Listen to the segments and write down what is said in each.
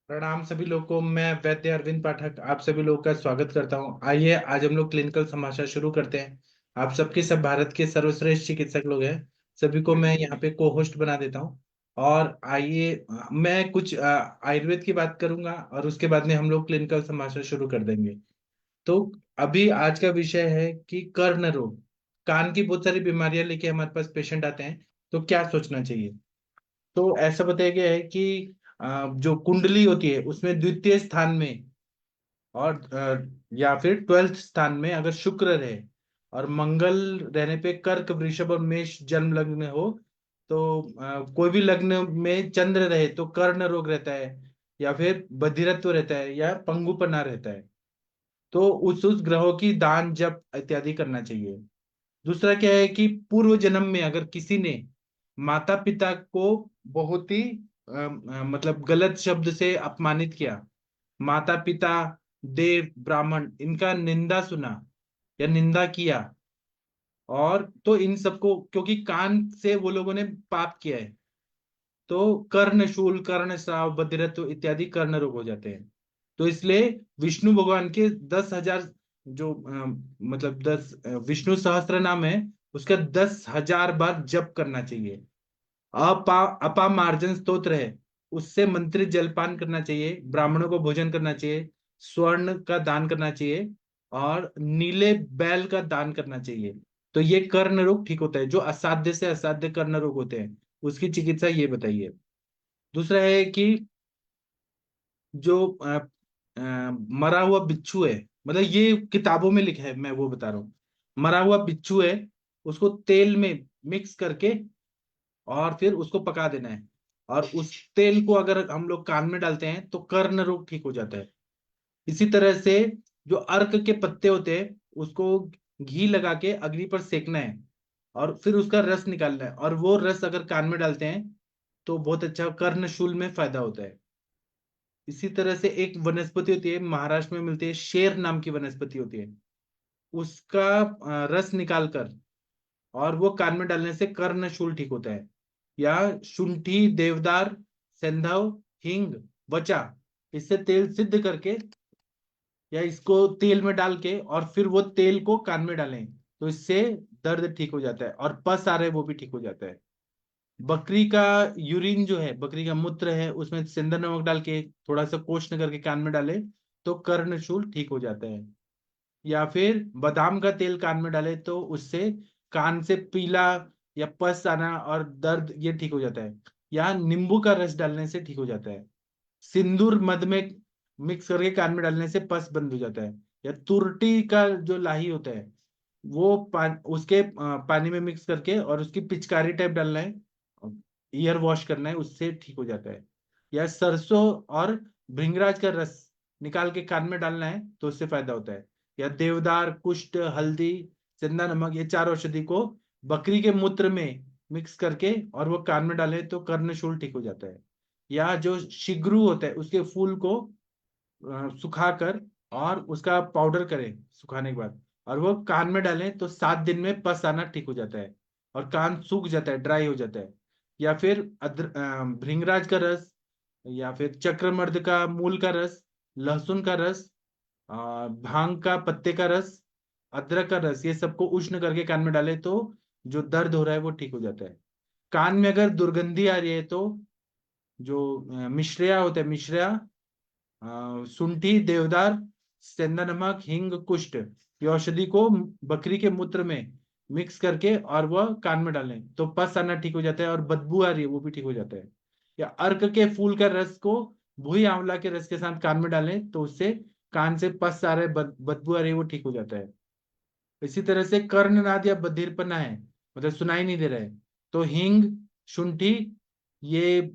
प्रणाम सभी लोग को। मैं वैद्य अरविंद पाठक आप सभी लोग का स्वागत करता हूं। आइए आज हम लोग क्लिनिकल समाचार शुरू करते हैं। आप सबके सब भारत के सर्वश्रेष्ठ चिकित्सक लोग हैं। सभी को मैं यहाँ पे को होस्ट बना देता हूँ। और आइए मैं कुछ आयुर्वेद की बात करूंगा और उसके बाद में हम लोग क्लिनिकल समाचार शुरू कर देंगे। तो अभी आज का विषय है कि कर्ण रोग। कान की बहुत सारी बीमारियां लेके हमारे पास पेशेंट आते हैं, तो क्या सोचना चाहिए। तो ऐसा बताया गया है कि जो कुंडली होती है उसमें द्वितीय स्थान में और या फिर 12th स्थान में अगर शुक्र रहे और मंगल रहने पे कर्क वृषभ और मेष जन्म लग्न हो, तो कोई भी लग्न में चंद्र रहे तो कर्ण रोग रहता है, या फिर बधिरत्व रहता है, या पंगुपना रहता है। तो उस ग्रहों की दान जप इत्यादि करना चाहिए। दूसरा क्या है कि पूर्व जन्म में अगर किसी ने माता पिता को बहुत ही मतलब गलत शब्द से अपमानित किया, माता पिता, देव, ब्राह्मण, इनका निंदा सुना या निंदा किया, और तो इन सबको क्योंकि कान से वो लोगों ने पाप किया है, तो कर्ण शूल, कर्ण श्राव, बधिरत्व इत्यादि कर्ण रोग हो जाते हैं। तो इसलिए विष्णु भगवान के 10,000 जो मतलब 10 विष्णु सहस्त्र नाम है, उसका 10,000 बार जप करना चाहिए। अपामार्जन स्तोत्र है, उससे मंत्रित जलपान करना चाहिए, ब्राह्मणों को भोजन करना चाहिए, स्वर्ण का दान करना चाहिए, और नीले बैल का दान करना चाहिए। तो ये कर्ण रोग ठीक होता है। जो असाध्य से असाध्य कर्ण रोग होते हैं उसकी चिकित्सा ये बताइए। दूसरा है कि जो मरा हुआ बिच्छू है, मतलब ये किताबों में लिखा है, मैं वो बता रहा हूँ। मरा हुआ बिच्छू है, उसको तेल में मिक्स करके और फिर उसको पका देना है, और उस तेल को अगर हम लोग कान में डालते हैं तो कर्ण रोग ठीक हो जाता है। इसी तरह से जो अर्क के पत्ते होते हैं उसको घी लगा के अग्नि पर सेकना है, और फिर उसका रस निकालना है, और वो रस अगर कान में डालते हैं तो बहुत अच्छा कर्णशूल में फायदा होता है। इसी तरह से एक वनस्पति होती है, महाराष्ट्र में मिलती है, शेर नाम की वनस्पति होती है, उसका रस निकाल कर और वो कान में डालने से कर्णशूल ठीक होता है। या शुंठी, देवदार, सेंधव, हींग, वचा, इससे तेल सिद्ध करके या इसको तेल में डाल के और फिर वो तेल को कान में डालें, तो इससे दर्द ठीक हो जाता है, और पस आ रहा है वो भी ठीक हो जाता है। बकरी का यूरिन जो है, बकरी का मूत्र है, उसमें सेंधा नमक डाल के थोड़ा सा कोष्ण करके कान में डाले तो कर्णशूल ठीक हो जाता है। या फिर बादाम का तेल कान में डाले तो उससे कान से पीला या पस आना और दर्द ये ठीक हो जाता है। या नींबू का रस डालने से ठीक हो जाता है। सिंदूर मध में मिक्स करके कान में डालने से पस बंद हो जाता है। या तुरटी का जो लाही होता है वो उसके पानी में मिक्स करके और उसकी पिचकारी टाइप डालना है, ईयर वॉश करना है, उससे ठीक हो जाता है। या सरसों और भृंगराज का रस निकाल के कान में डालना है तो उससे फायदा होता है। या देवदार, कुष्ठ, हल्दी, चंदा नमक, ये चार औषधि को बकरी के मूत्र में मिक्स करके और वो कान में डाले तो कर्णशूल ठीक हो जाता है। या जो शिग्रू होता है उसके फूल को सुखाकर और उसका पाउडर करें सुखाने के बाद, और वो कान में डालें तो 7 दिन में पस आना ठीक हो जाता है और कान सूख जाता है, ड्राई हो जाता है। या फिर भृंगराज का रस, या फिर चक्रमर्द का मूल का रस, लहसुन का रस, भांग का पत्ते का रस, अदरक का रस, ये सबको उष्ण करके कान में डाले तो जो दर्द हो रहा है वो ठीक हो जाता है। कान में अगर दुर्गंधी आ रही है तो जो मिश्रिया होता है, मिश्रिया, शुंठी, देवदार, सेंधा नमक, हींग, कुष्ठ, ये औषधि को बकरी के मूत्र में मिक्स करके और वह कान में डालें तो पस आना ठीक हो जाता है, और बदबू आ रही है वो भी ठीक हो जाता है। या अर्क के फूल का रस को भुई आंवला के रस के साथ कान में डालें तो उससे कान से पस आ रहे, बदबू आ रही है, वो ठीक हो जाता है। इसी तरह से कर्णनाद या बधिरपना है, मतलब सुनाई नहीं दे रहा है, तो हींग, शुंठी, ये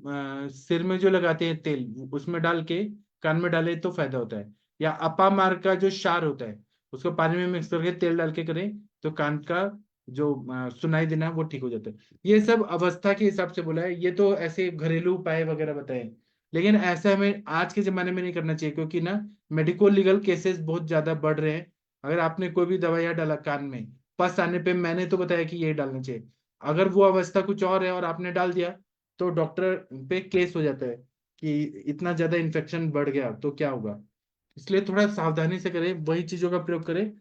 सिर में जो लगाते हैं तेल, उसमें डाल के कान में डाले तो फायदा होता है। या अपामार का जो क्षार होता है, उसको पानी में मिक्स करके तेल डाल के करें तो कान का जो सुनाई देना है वो ठीक हो जाता है। ये सब अवस्था के हिसाब से बोला है, ये तो ऐसे घरेलू उपाय वगैरह बताए, लेकिन ऐसा हमें आज के जमाने में नहीं करना चाहिए, क्योंकि ना मेडिको लीगल केसेस बहुत ज्यादा बढ़ रहे हैं। अगर आपने कोई भी दवाइयाँ डाला कान में, पस आने पे मैंने तो बताया कि ये डालना चाहिए। अगर वो अवस्था कुछ और है और आपने डाल दिया तो डॉक्टर पे केस हो जाता है कि इतना ज्यादा इन्फेक्शन बढ़ गया तो क्या होगा। इसलिए थोड़ा सावधानी से करें, वही चीजों का प्रयोग करें।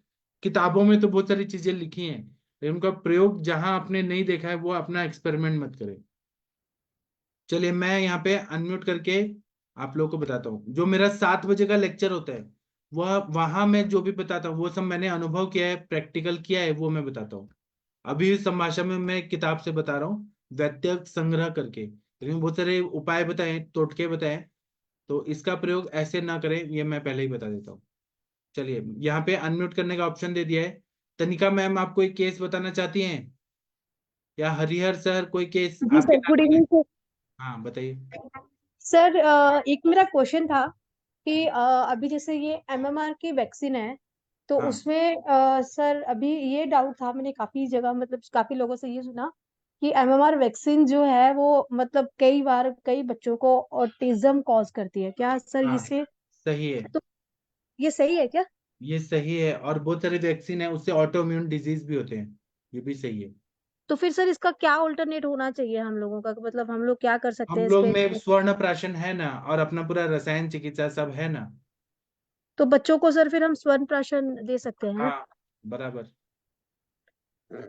किताबों में तो बहुत सारी चीजें लिखी हैं, लेकिन उनका प्रयोग जहां आपने नहीं देखा है वो अपना एक्सपेरिमेंट मत करें। चलिए मैं यहाँ पे अनम्यूट करके आप लोगों को बताता हूँ। जो मेरा 7 बजे का लेक्चर होता है, वह वहां मैं जो भी बताता हूँ वो सब मैंने अनुभव किया है, प्रैक्टिकल किया है, वो मैं बताता हूँ। अभी इस संभाषण में मैं किताब से बता रहा हूँ, वैद्य संग्रह करके, लेकिन बहुत सारे उपाय बताए, टोटके बताए, तो इसका प्रयोग ऐसे ना करें, ये मैं पहले ही बता देता हूँ। चलिए यहाँ पे अनम्यूट करने का ऑप्शन दे दिया है। तनिका मैम आप कोई केस बताना चाहती हैं, या हरिहर सर कोई केस जी आपके सर, गुड नाते में? Evening sir. हाँ बताइए। सर एक मेरा क्वेश्चन था कि अभी जैसे ये एमएमआर की वैक्सीन है, तो हाँ उसमें सर अभी ये डाउट था, मैंने काफी जगह मतलब काफी लोगों से ये सुना कि एमएमआर वैक्सीन जो है वो मतलब कई बार कई बच्चों को ऑटिज्म कॉज करती है, क्या सर हाँ इससे? सही है, तो ये सही है क्या? ये सही है। और बहुत सारे वैक्सीन है उससे ऑटो इम्यून डिजीज भी होते हैं, ये भी सही है। तो फिर सर इसका क्या ऑल्टरनेट होना चाहिए हम लोगों का, मतलब हम लोग क्या कर सकते हम हैं लोग इसके? में स्वर्ण प्राशन है ना, और अपना पूरा रसायन चिकित्सा सब है ना। तो बच्चों को सर फिर हम स्वर्ण प्राशन दे सकते हैं ना? हाँ बराबर।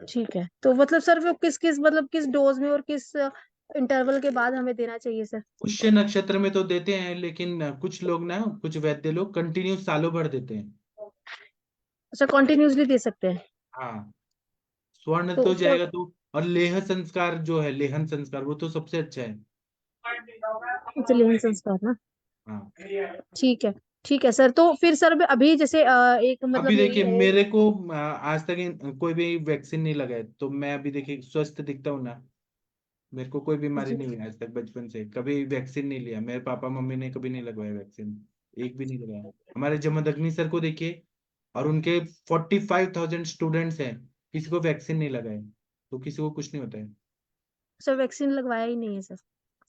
ठीक है, तो मतलब सर वो किस किस मतलब किस डोज में और किस इंटरवल के बाद हमें देना चाहिए सर? पुष्य नक्षत्र में तो देते हैं, लेकिन कुछ लोग ना, कुछ वैद्य लोग कंटिन्यू सालों भर देते हैं। अच्छा, कॉन्टिन्यूसली दे सकते हैं? हाँ स्वर्ण तो तो उसको जाएगा तो। और लेह संस्कार जो है, लेहन संस्कार, वो तो सबसे अच्छा है। लेहन संस्कार ना? हाँ ठीक है। ठीक है सर, तो फिर सर अभी जैसे एक मतलब अभी मेरी देखिए मेरे को आज तक कोई भी वैक्सीन नहीं लगा है, तो मैं अभी देखिए स्वस्थ दिखता हूँ ना। मेरे को कोई बीमारी जी नहीं हुई आज तक, बचपन से कभी वैक्सीन नहीं लिया, मेरे पापा मम्मी ने कभी नहीं लगवाया वैक्सीन, एक भी नहीं लगाया। हमारे जमदग्नि सर को देखिए, और उनके 45,000 स्टूडेंट्स हैं, किसी को वैक्सीन नहीं लगाए, तो किसी को कुछ नहीं होता है। सर, वैक्सीन लगवाया ही नहीं है सर।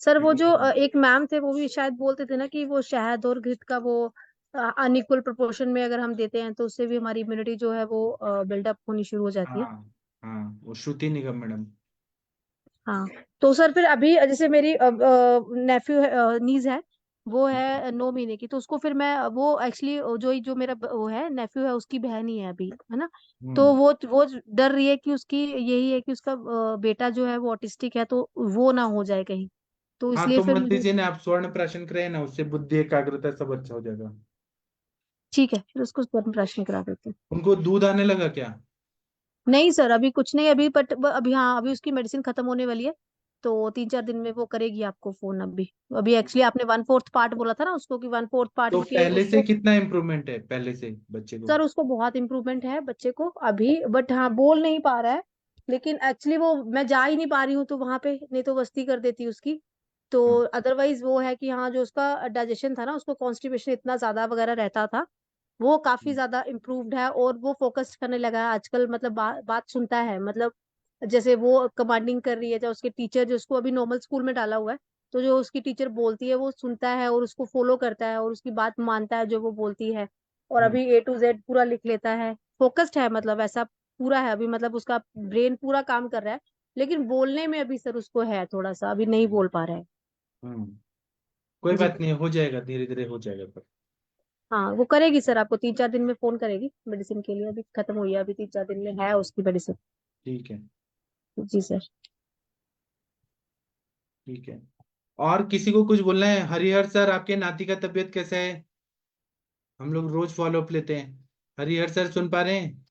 सर वो जो नहीं, एक मैम थे वो भी शायद बोलते थे ना कि वो शहद और घृत का वो अनइक्वल प्रोपोर्शन में अगर हम देते हैं तो उससे भी हमारी इम्यूनिटी जो है वो बिल्डअप होनी शुरू हो जाती है। हाँ हाँ वो श्रुति निगम मैडम। हाँ। तो सर फिर अभी जैसे मेरी नेफ्यू नीज है, वो है 9 महीने की, तो उसको फिर मैं वो एक्चुअली जो जो मेरा वो है नेफ्यू है उसकी बहन ही है अभी, है ना? तो हम्म। वो डर रही है कि उसकी यही है कि उसका बेटा जो है वो ऑटिस्टिक है, तो वो ना हो जाए कहीं, तो हाँ इसलिए तो फिर मत मुझे। दीजिए ना, आप स्वर्ण प्राशन करें ना, उससे बुद्धि एकाग्रता सब अच्छा हो जाएगा। ठीक है, फिर उसको प्रश्न करा देते हैं। उनको दूध आने लगा क्या? नहीं सर, अभी कुछ नहीं, अभी बट अभी हाँ, अभी उसकी मेडिसिन खत्म होने वाली है, तो 3-4 दिन में वो करेगी आपको फोन। अभी अभी एक्चुअली आपने 1/4 पार्ट बोला था ना उसको, कि 1/4 पार्ट तो के पहले से उसको। कितना इम्प्रूवमेंट है पहले से बच्चे को? सर उसको बहुत इम्प्रूवमेंट है बच्चे को अभी, बट हाँ बोल नहीं पा रहा है। लेकिन एक्चुअली वो मैं जा ही नहीं पा रही हूँ तो वहां पे, नहीं तो बस्ती कर देती उसकी। तो हाँ अदरवाइज वो है कि हाँ, जो उसका डाइजेशन था ना, उसको कॉन्स्टिपेशन इतना ज्यादा वगैरह रहता था, वो काफी ज्यादा इम्प्रूव्ड है, और वो फोकस करने लगा है आजकल, मतलब बात सुनता है, मतलब जैसे वो कमांडिंग कर रही है, जो उसके टीचर जो उसको अभी नॉर्मल स्कूल में डाला हुआ है, तो जो उसकी टीचर बोलती है वो सुनता है और उसको फॉलो करता है और उसकी बात मानता है जो वो बोलती है। और हम्म अभी A to Z पूरा लिख लेता है, फोकस्ड है, मतलब ऐसा पूरा है अभी, मतलब उसका ब्रेन पूरा काम कर रहा है। लेकिन बोलने में अभी सर उसको है थोड़ा सा, अभी नहीं बोल पा रहा है। हम्म कोई जी। बात नहीं, हो जाएगा, धीरे धीरे हो जाएगा पर। हाँ, वो करेगी सर, आपको 3-4 दिन में फोन करेगी मेडिसिन के लिए, अभी खत्म हुई है, अभी 3-4 दिन में है उसकी मेडिसिन। ठीक है। जी सर। ठीक है। और किसी को कुछ बोलना है? हरिहर सर आपके नाती का तबीयत कैसा है? हम लोग रोज फॉलो अप लेते हैं। हरिहर सर सुन पा रहे हैं?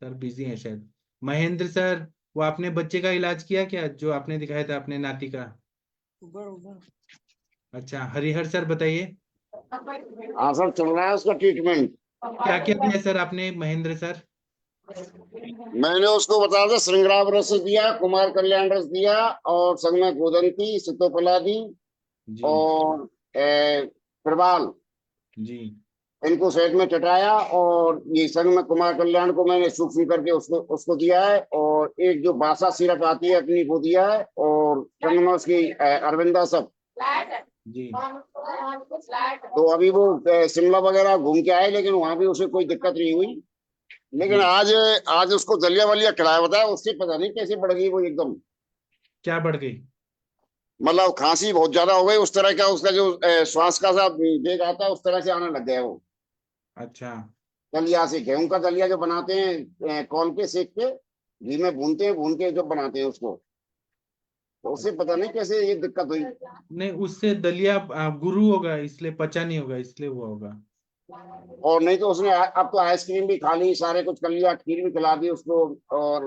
सर बिजी हैं शायद। महेंद्र सर, वो आपने बच्चे का इलाज किया क्या, जो आपने दिखाया था अपने नाती का? अच्छा हरिहर सर बताइए। हाँ सर, चल रहा है उसका ट्रीटमेंट। क्या क्या दिया सर आपने महेंद्र सर? मैंने उसको बताया था, श्रृंगार रस दिया, कुमार कल्याण रस दिया, और संग में गोदंती सितोपला दी, जी और प्रवाल, जी इनको सेट में चटाया, और ये संग में कुमार कल्याण को मैंने सूक्ष्म करके उसको उसको दिया है, और एक जो बासा सिरप आती है अपनी वो दिया है, और संग में उसकी अरविंदा सब। जी। तो अभी वो शिमला वगैरह घूम के आए, लेकिन वहां भी उसे कोई दिक्कत नहीं हुई। लेकिन जी आज आज उसको दलिया वलिया खिलाया, बताया, उससे पता नहीं कैसे बढ़ गई वो एकदम। क्या बढ़ गई? मतलब खांसी बहुत ज्यादा हो गई, उस तरह का उसका जो श्वास का सा वेग आता है, उस तरह से आने लग गया वो। अच्छा। दलिया से, गेहूं का दलिया जो बनाते हैं कौन के सेक के, घी में भूनते हैं, भून के जो बनाते हैं उसको, तो उससे पता नहीं कैसे ये दिक्कत हुई। नहीं, उससे दलिया गुरु होगा, इसलिए पचा नहीं होगा, इसलिए हुआ होगा। और नहीं तो उसने अब तो आइसक्रीम भी खा ली, सारे कुछ कर लिया, खीर भी खिला दी उसको, और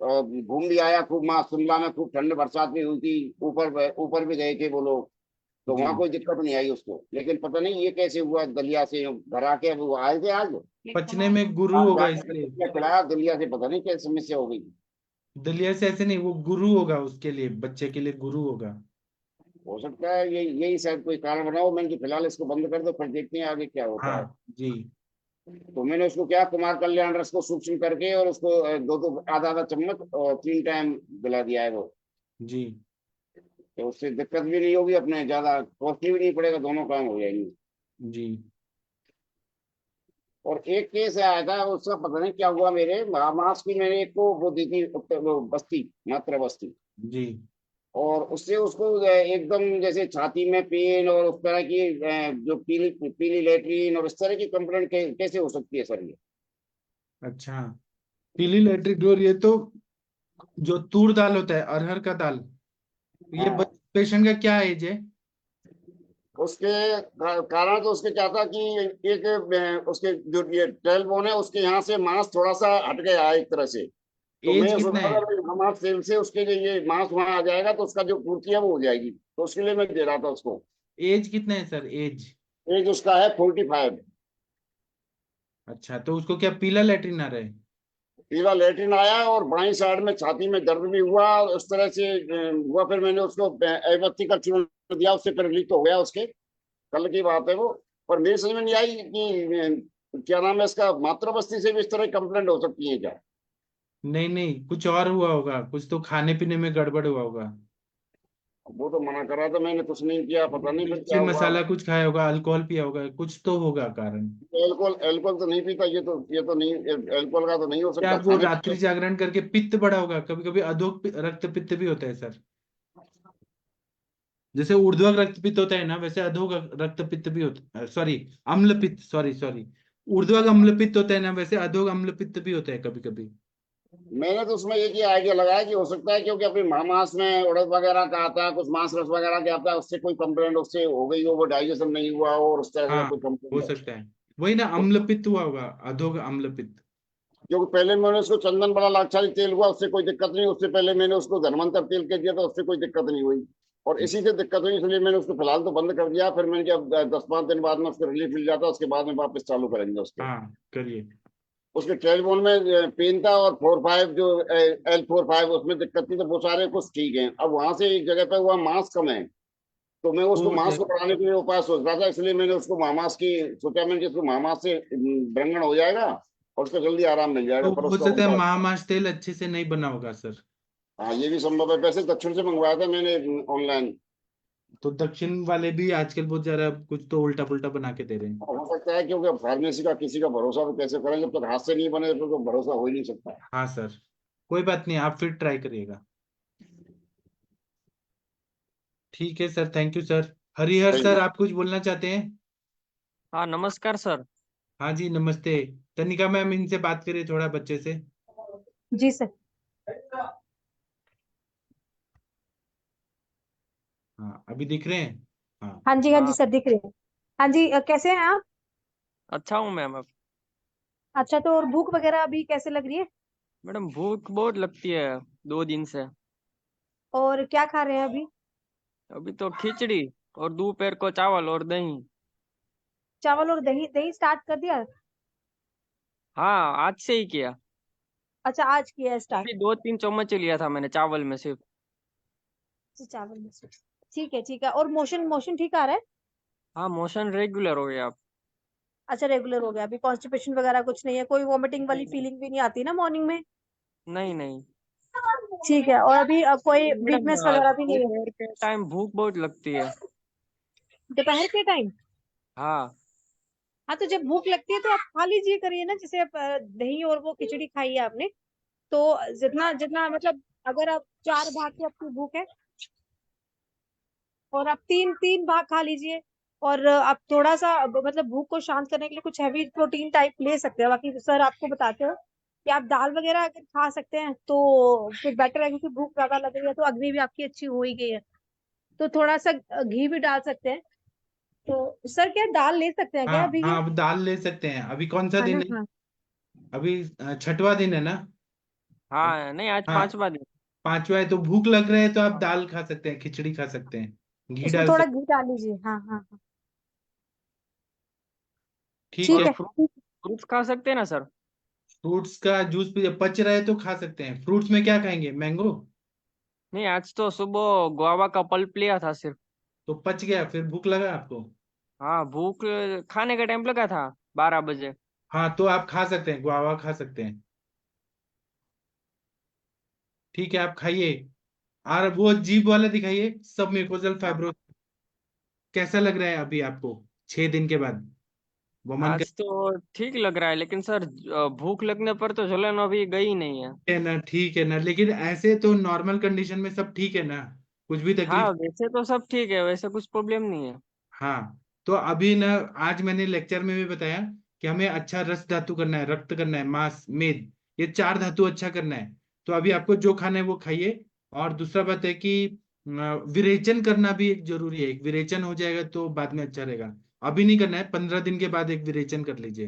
घूम भी आया खूब, वहां शिमला में खूब ठंड बरसात भी हुई थी, ऊपर ऊपर भी गए थे वो लोग, तो जी। वहां कोई दिक्कत नहीं आई उसको। लेकिन पता नहीं ये कैसे हुआ, दलिया से घर आके अब वो आए थे आज, पचने में गुरु आज होगा जाके इसलिए। दलिया खिलाया, दलिया से पता नहीं क्या समस्या हो गई। दलिया से ऐसे नहीं, वो गुरु होगा, उसके लिए, बच्चे के लिए गुरु होगा। हो सकता है ये यही शायद कोई कारण बनाओ। मैंने कि फिलहाल इसको बंद कर दो, फिर देखते हैं आगे क्या होता है। हाँ जी तो मैंने उसको क्या, कुमार कल्याण रस को सूक्ष्म करके, और उसको दो दो आधा आधा चम्मच और 3 टाइम दिला दिया है वो। जी तो उससे दिक्कत भी नहीं होगी, अपने ज्यादा कॉस्टली भी नहीं पड़ेगा, दोनों काम हो जाएंगे। जी और एक केस आया था, उसका पता नहीं क्या हुआ, मेरे मास की मैंने एक को वो दी थी, वो बस्ती, मात्रा बस्ती, जी। और उससे उसको एकदम जैसे छाती में पेन और उस तरह की जो पीली पीली लेटरिन और इस तरह की कंप्लेंट कैसे हो सकती है सर ये? अच्छा, पीली लैट्रिक डोर, ये तो जो तूर दाल होता है, अरहर का दाल, ये हाँ, पेशेंट का क्या एज है? उसके कारण तो उसके क्या था कि एक उसके जो ये टेल बोन है, उसके यहाँ से मांस थोड़ा सा हट गया है एक तरह से। तो एज मैं कितना सोचा है? अगर हमारे सेल से उसके लिए ये मांस वहां आ जाएगा तो उसका जो पूर्ति है वो हो जाएगी, तो उसके लिए मैं दे रहा था उसको। एज कितना है सर, एज? एज उसका है 45। अच्छा, तो उसको क्या पीला लैट्रिन आ रहा है? पीला लेटरिन आया, और बाई साइड में छाती में दर्द भी हुआ, और उस तरह से हुआ। फिर मैंने उसको एवत्ती का चूर्ण दिया, उससे फिर रिलीफ तो हो गया उसके। कल की बात है वो। पर मेरी समझ में नहीं आई कि क्या नाम है इसका, मात्रा बस्ती से भी इस तरह कंप्लेंट हो सकती है क्या? नहीं नहीं, कुछ और हुआ होगा, कुछ तो खाने पीने में गड़बड़ हुआ होगा। वो तो मना करा था मैंने, कुछ नहीं किया, पता नहीं फिर मिर्ची क्या हुआ। मसाला कुछ खाया होगा, अल्कोहल पिया होगा, कुछ तो होगा कारण। एल्कोहल एल्कोहल तो नहीं पीता, ये तो नहीं, एल्कोहल का तो नहीं हो क्या सकता, वो खाने रात्रि पीते। जागरण करके पित्त बढ़ा होगा, कभी कभी अधोक रक्त पित्त भी होता है सर। जैसे ऊर्ध्वक रक्त पित्त होता है ना, वैसे अधोक रक्त पित्त भी होता है, सॉरी, अम्ल पित्त, सॉरी सॉरी, ऊर्ध्वक अम्ल पित्त होता है ना, वैसे अधोक अम्ल पित्त भी होता है कभी कभी। मैंने तो उसमें एक ही आइडिया लगाया कि हो सकता है क्योंकि अपनी महामास में उड़द वगैरह का आता है, कुछ मांस रस वगैरह का आता है, उससे कोई कंप्लेंट उससे हो गई हो, वो डाइजेशन नहीं हुआ हो, और उस तरह का हाँ, कोई हो कंप्लेंट हो। सकता है, वही ना, अम्ल पित्त हुआ होगा, अधोक अम्ल पित्त। क्योंकि पहले मैंने उसको चंदन बड़ा लाक्षारी तेल हुआ, उससे कोई दिक्कत नहीं, उससे पहले मैंने उसको धनवंतर तेल के दिया, तो उससे कोई दिक्कत नहीं हुई। और इसी से दिक्कत हुई, इसलिए मैंने उसको फिलहाल तो बंद कर दिया। फिर मैंने जब 10-5 दिन बाद में उसको रिलीफ मिल जाता, उसके बाद में वापस चालू करेंगे उसको। हाँ करिए। उसके टेलबोन में पेन था, और 4-5 जो L4-5 उसमें दिक्कत थी, तो वो सारे कुछ ठीक है। अब वहां से एक जगह पे हुआ मांस कम है, तो मैं उसको वो मांस को बढ़ाने के लिए उपाय सोच रहा था, इसलिए मैंने उसको महामास की सोचा, मैंने कि इसको महामास से ब्रंगण हो जाएगा, और उसको जल्दी आराम मिल जाएगा, तो पर हो उसका सकता है उल्टा। महामास तेल अच्छे से नहीं बना होगा सर। हाँ, ये भी संभव है, वैसे दक्षिण से मंगवाया था मैंने ऑनलाइन। तो दक्षिण वाले भी आजकल बहुत ज्यादा कुछ तो उल्टा पुल्टा बना के दे रहे हैं। हो सकता है, क्योंकि अब फार्मेसी का किसी का भरोसा तो कैसे करें, जब तक हाथ से नहीं बने तो भरोसा हो ही नहीं सकता। हाँ सर, कोई बात नहीं, आप फिर ट्राई करिएगा। ठीक है sir, thank you sir. Harihar सही सर, है। आप कुछ बोलना चाहते हैं? हाँ नमस्कार सर। हाँ जी नमस्ते। तनिका मैम, इनसे बात करिए थोड़ा, बच्चे से। जी सर। हाँ, अभी दिख रहे हैं? हाँ। हाँ जी हाँ सर, दिख रहे हैं। हाँ जी, कैसे हैं आप? अच्छा हूँ मैम। अब अच्छा, तो और भूख वगैरह अभी कैसे लग रही है? मैडम भूख बहुत लगती है 2 दिन से। और क्या खा रहे हैं अभी? अभी तो खिचड़ी और दोपहर को चावल और दही। चावल और दही? दही स्टार्ट कर दिया? हाँ आज से ही किया। अच्छा, आज किया है स्टार्ट। अभी 2-3 चम्मच ही लिया था मैंने चावल में सिर्फ। चावल में से। ठीक है, ठीक है। और मोशन मोशन ठीक आ रहा है? हाँ, मोशन रेगुलर हो गया अब। अच्छा, रेगुलर हो गया। अभी कॉन्स्टिपेशन वगैरह कुछ नहीं है? कोई वॉमिटिंग वाली फीलिंग भी नहीं आती ना मॉर्निंग में? नहीं नहीं। ठीक है। और अभी कोई मैडम वीकनेस वगैरह भी नहीं है? दोपहर के टाइम भूख बहुत लगती है। दोपहर के टाइम? हाँ। हाँ, तो जब भूख लगती है तो आप खा लीजिए करिए ना, जैसे आप दही और वो खिचड़ी खाई है आपने, तो जितना जितना मतलब, अगर आप 4 भाग की आपकी भूख है और आप तीन तीन भाग खा लीजिए, और आप थोड़ा सा मतलब भूख को शांत करने के लिए कुछ हैवी प्रोटीन टाइप ले सकते हैं। बाकी सर आपको बताते हो कि आप दाल वगैरह अगर खा सकते हैं तो फिर बेटर है, क्योंकि भूख ज्यादा लग रही है तो अग्नि भी आपकी अच्छी हो ही गई है, तो थोड़ा सा घी भी डाल सकते हैं। तो सर क्या दाल ले सकते हैं क्या हाँ अभी हाँ, ये? अब दाल ले सकते हैं। अभी कौन सा है ना? दिन है? हाँ। अभी छठवां दिन है ना? अब हाँ, नहीं आज हाँ, 5वां दिन। पांचवा है तो भूख लग रहा है तो आप दाल खा सकते हैं, खिचड़ी खा सकते हैं, घी उसमें डाल थोड़ा सकते। घी डाल लीजिए। हाँ हाँ हाँ। ठीक ठीक और है। है। फ्रूट्स खा सकते हैं ना सर? फ्रूट्स का जूस भी जब पच रहा है तो खा सकते हैं। फ्रूट्स में क्या खाएंगे? मैंगो? नहीं, आज तो सुबह गुआवा का पल्प लिया था सिर्फ। तो पच गया, फिर भूख लगा आपको? हाँ, भूख खाने का टाइम लगा था 12 बजे। हाँ, तो आप खा सकते हैं, गुआवा खा सकते हैं। ठीक है, आप खाइए। और वो जीभ वाला दिखाइए, सब म्यूकोजल हाँ, फाइब्रोस। कैसा लग रहा है अभी आपको 6 दिन के बाद? वमन आज तो ठीक लग रहा है, लेकिन सर भूख लगने पर तो जलन अभी गई नहीं है। है ना? ठीक है ना? लेकिन ऐसे तो नॉर्मल कंडीशन में सब ठीक है ना? कुछ भी हाँ, तकलीफ? वैसे तो सब ठीक है, वैसे कुछ प्रॉब्लम नहीं है। हाँ, तो अभी ना, आज मैंने लेक्चर में भी बताया कि हमें अच्छा रस धातु करना है, रक्त करना है, मांस, मेद, ये 4 धातु अच्छा करना है। तो अभी आपको जो खाना है वो खाइए। और दूसरा बात है कि विरेचन करना भी एक जरूरी है। एक विरेचन हो जाएगा तो बाद में अच्छा रहेगा। अभी नहीं करना है, 15 दिन के बाद एक विरेचन कर लीजिए,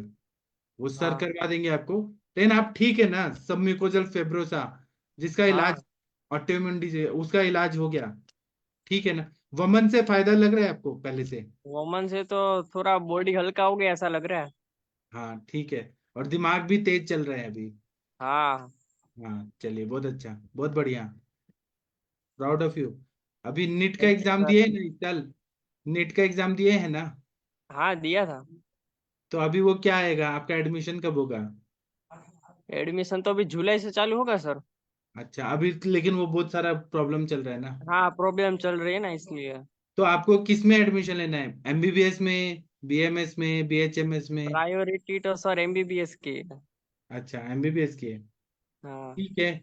वो सर हाँ करवा देंगे आपको। लेकिन आप ठीक है ना? सबम्यूकोजल फेब्रोसा, जिसका हाँ। इलाज ऑटोइम्यून डिजीज, उसका इलाज हो गया। ठीक है ना? वमन से फायदा लग रहा है आपको पहले से? वोमन से तो थोड़ा बॉडी हल्का हो गया ऐसा लग रहा है। हाँ, ठीक है। और दिमाग भी तेज चल रहा है अभी? हाँ हाँ, चलिए, बहुत अच्छा, बहुत बढ़िया। Proud of you. अभी नीट का थैंक यू एग्जाम सर। दिए है ना इस साल? नीट का एग्जाम दिए है ना? हाँ, दिया था। तो अभी वो क्या आएगा, आपका एडमिशन कब होगा? एडमिशन तो अभी जुलाई से चालू होगा सर। अच्छा, अभी लेकिन वो बहुत सारा प्रॉब्लम चल रहा है ना? हाँ, प्रॉब्लम चल रही है ना इसलिए। तो आपको किस में एडमिशन लेना है? एमबीबीएस में, बीएमएस में, बीएचएमएस में? प्रायोरिटी तो सर एमबीबीएस की है। अच्छा, एमबीबीएस की है। हाँ, ठीक है।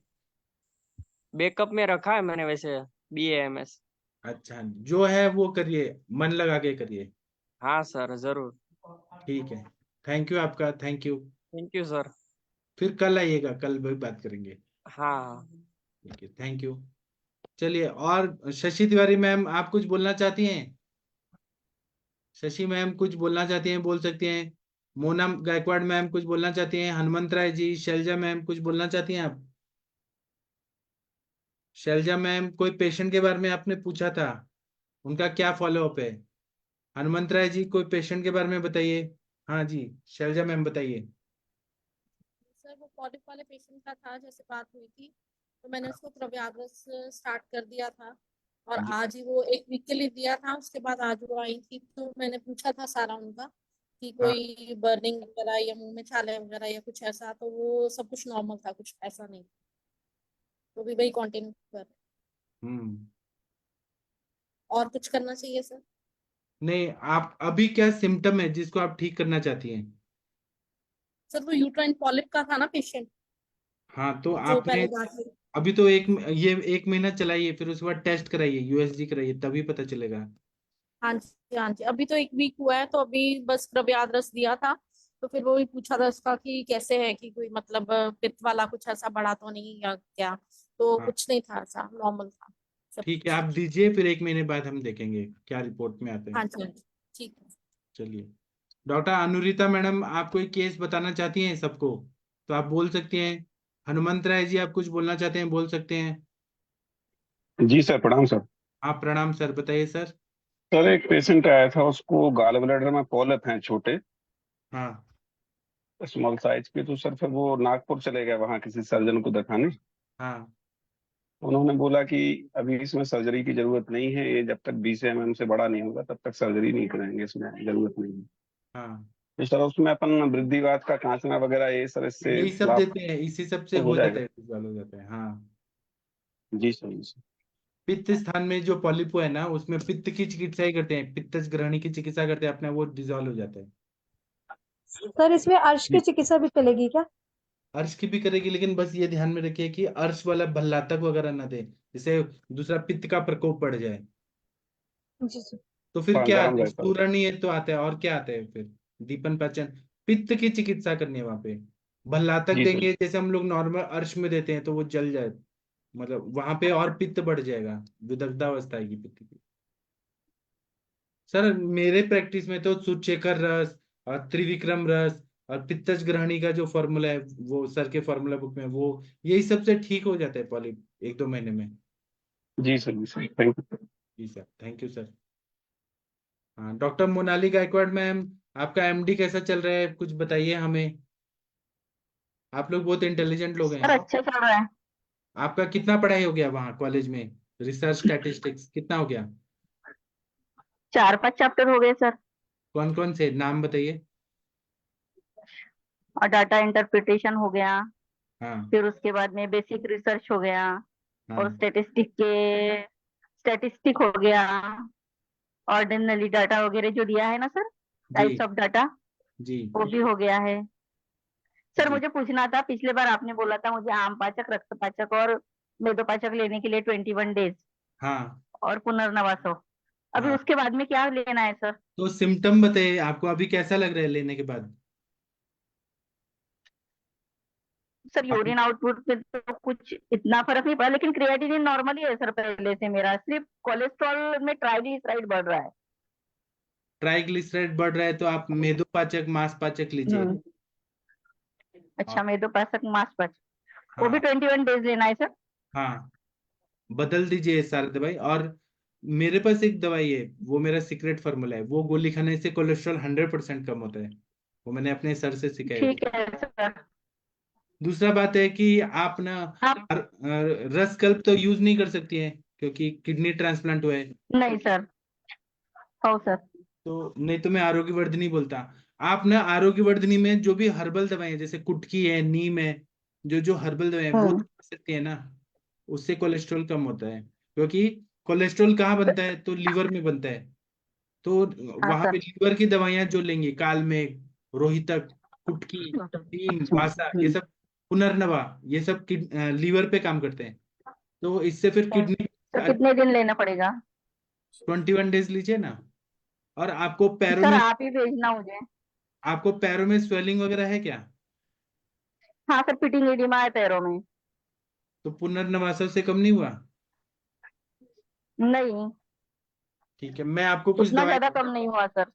बैकअप में रखा है मैंने वैसे बीएएमएस। अच्छा, जो है वो करिए, मन लगा के करिए। हाँ सर, जरूर। ठीक है। थैंक यू आपका, thank you. Thank you sir. फिर कल आइएगा, कल भी बात करेंगे। हाँ। ठीक है, थैंक यू। चलिए, और शशि तिवारी मैम, आप कुछ बोलना चाहती हैं? शशि मैम कुछ बोलना चाहती हैं, बोल सकती हैं। मोना गायकवाड़ मैम कुछ बोलना चाहती हैं। हनुमंत राय जी, शैलजा मैम कुछ बोलना चाहती हैं आप? शैलजा मैम, कोई पेशेंट के बारे में आपने पूछा था, उनका क्या फॉलोअप है? हनुमंत राय जी, कोई पेशेंट के बारे में बताइए। हाँ जी, शैलजा मैम बताइए। सर वो पॉलिप वाले पेशेंट का था, जैसे बात हुई थी तो मैंने उसको प्रव्याग्रस स्टार्ट कर दिया था, और जी। आज ही वो 1 वीक के लिए दिया था। उसके बाद आज वो आई थी तो मैंने पूछा था सारा उनका कि हाँ। कोई बर्निंग वगैरह या मुंह में छाले वगैरह या कुछ ऐसा, तो वो सब कुछ नॉर्मल था, कुछ ऐसा नहीं। तो भी वही कंटिन्यू कर। हम्म। और कुछ करना चाहिए सर? नहीं, आप अभी क्या सिम्टम है जिसको आप ठीक करना चाहती हैं? सर वो यूट्राइन पॉलिप का था ना पेशेंट, हाँ, तो जो आपने पहले बात हुई। अभी तो ये 1 महीना चलाइए, फिर उसके बाद टेस्ट कराइए, यूएसजी कराइए, तभी पता चलेगा। हाँ जी हाँ जी, अभी तो 1 वीक हुआ है, तो अभी बस प्रव्याग्रस दिया था। तो फिर वो भी पूछा था उसका कि कैसे है, कि कोई मतलब पित्त वाला कुछ ऐसा बड़ा तो नहीं या क्या। तो हाँ, कुछ नहीं था, ऐसा नॉर्मल था सब ठीक है, कुछ। आप दीजिए, फिर 1 महीने बाद हम देखेंगे क्या रिपोर्ट में आते हाँ हैं। जी हाँ जी, ठीक है। चलिए। डॉक्टर अनुरिता मैडम, आप कोई केस बताना चाहती हैं सबको? तो आप बोल सकती हैं। हनुमंत राय जी, आप कुछ बोलना चाहते हैं, बोल सकते हैं। जी सर, प्रणाम सर। आप प्रणाम सर, बताइए सर। सर एक पेशेंट आया था, उसको गॉल ब्लैडर में पॉलिप हैं छोटे। हाँ। स्मॉल साइज की, तो सर फिर वो नागपुर चले गए वहाँ किसी सर्जन को दिखाने। हाँ उन्होंने बोला कि अभी इसमें सर्जरी की जरूरत नहीं है, ये जब तक 20 mm से बड़ा नहीं होगा तब तक सर्जरी नहीं कराएंगे, इसमें जरूरत नहीं है। हाँ, तो सर उसमें अपन वृद्धिवात का कांचना वगैरह ये सर इससे यही सब लाभ देते हैं, इसी सब से तो हो हो जाता जाएगा। है, हो जाता है। हाँ, जी सर, जी सर। पित्त स्थान में जो पॉलिपो है ना, उसमें पित्त की चिकित्सा ही करते हैं, पित्तज ग्रहणी की चिकित्सा करते हैं, अपने वो डिजॉल्व हो जाता है। सर इसमें अर्श की चिकित्सा भी चलेगी क्या? अर्श की भी करेगी, लेकिन बस ये ध्यान में रखिए कि अर्श वाला भल्लातक वगैरह ना दे, जिससे दूसरा पित्त का प्रकोप बढ़ जाए। जी जी। तो फिर हाँ, क्या गर्म आता है, रहता है। स्थूरण ही है तो आता है, और क्या आता है फिर? दीपन पाचन, पित्त की चिकित्सा करनी है वहां पे। भल्लातक जी सर। देंगे जैसे हम लोग नॉर्मल अर्श में देते हैं तो वो जल जाए, मतलब वहां पे और पित्त बढ़ जाएगा, विदग्धावस्था आएगी पित्त की। सर मेरे प्रैक्टिस में तो सुचेकर रस और त्रिविक्रम रस और पित्तज ग्रहणी का जो फॉर्मूला है, वो सर के फॉर्मूला बुक में, वो यही सबसे ठीक हो जाता है पॉलिप 1-2 महीने में। जी सर, जी सर, थैंक यू। जी सर, थैंक यू सर। हाँ, डॉक्टर मोनाली गायकवाड़ मैम, आपका एमडी कैसा चल रहा है, कुछ बताइए हमें। आप लोग बहुत इंटेलिजेंट लोग हैं। सर अच्छा चल रहा है। आपका कितना पढ़ाई हो गया वहाँ कॉलेज में? रिसर्च स्टैटिस्टिक्स कितना हो गया? 4-5 चैप्टर हो गए सर। कौन कौन से नाम बताइए। और डाटा इंटरप्रिटेशन हो गया, हाँ फिर उसके बाद में बेसिक रिसर्च हो गया, और हाँ स्टेटिस्टिक हो गया, ऑर्डिनरी डाटा वगैरह जो दिया है ना सर, जी टाइप्स ऑफ डाटा, जी वो भी हो गया है। सर जी। मुझे पूछना था, पिछले बार आपने बोला था मुझे आम पाचक, रक्त पाचक और मेदोपाचक लेने के लिए 21 डेज हाँ और पुनर्नवासो, अभी हाँ, उसके बाद में क्या लेना है सर? तो सिम्टम बताइए, आपको अभी कैसा लग रहा है लेने के बाद? सर अभी यूरिन आउटपुट में तो कुछ इतना फर्क नहीं पड़ा, लेकिन क्रिएटिनिन नॉर्मल ही है सर पहले से मेरा, सिर्फ कोलेस्ट्रॉल में ट्राइग्लिसराइड बढ़ रहा है। ट्राइग्लिसराइड बढ़ रहा है तो आप मेदोपाचक मांसपाचक लीजिए। हम्म। और अच्छा, मेदोपाचक मांसपाचक, वो भी हाँ 21 डेज लेना है सर? हाँ, बदल दीजिए सारी दवाई। और मेरे पास एक दवाई है, वो मेरा सीक्रेट फार्मूला है, वो गोली खाने से कोलेस्ट्रॉल 100% कम होता है, वो मैंने अपने सर से सीखा है वो। ठीक है सर। दूसरा बात है कि आप ना आप रसकल्प तो यूज नहीं कर सकती हैं, क्योंकि किडनी ट्रांसप्लांट हुआ है। नहीं सर। हो सर। तो नहीं, तो मैं आरोग्य वर्धनी बोलता। आप ना आरोग्य वर्धनी में जो भी हर्बल दवाएं, जैसे कुटकी है, नीम है, जो जो हर्बल दवाएं वो तो हम्म। खा सकती है ना, उससे कोलेस्ट्रॉल कम होता है। क्योंकि कोलेस्ट्रॉल कहाँ बनता है, तो लीवर में बनता है। तो हाँ वहां पे सर। लीवर की दवाइयां जो लेंगे, कालमेघ, रोहितक, कुटकी, नीम, बासा, ये सब, पुनर्नवा, ये सब लीवर पे काम करते हैं। तो इससे फिर किडनी। तो कितने दिन लेना पड़ेगा? 21 डेज लीजिए ना। और आपको पैरों सर में, आप ही भेजना मुझे। स्वेलिंग वगैरह है क्या? हाँ सर, फिटिंग एडिमा है पैरों में। तो पुनर्नवासा से कम नहीं हुआ? नहीं, ठीक है, उतना ज्यादा कम नहीं हुआ सर।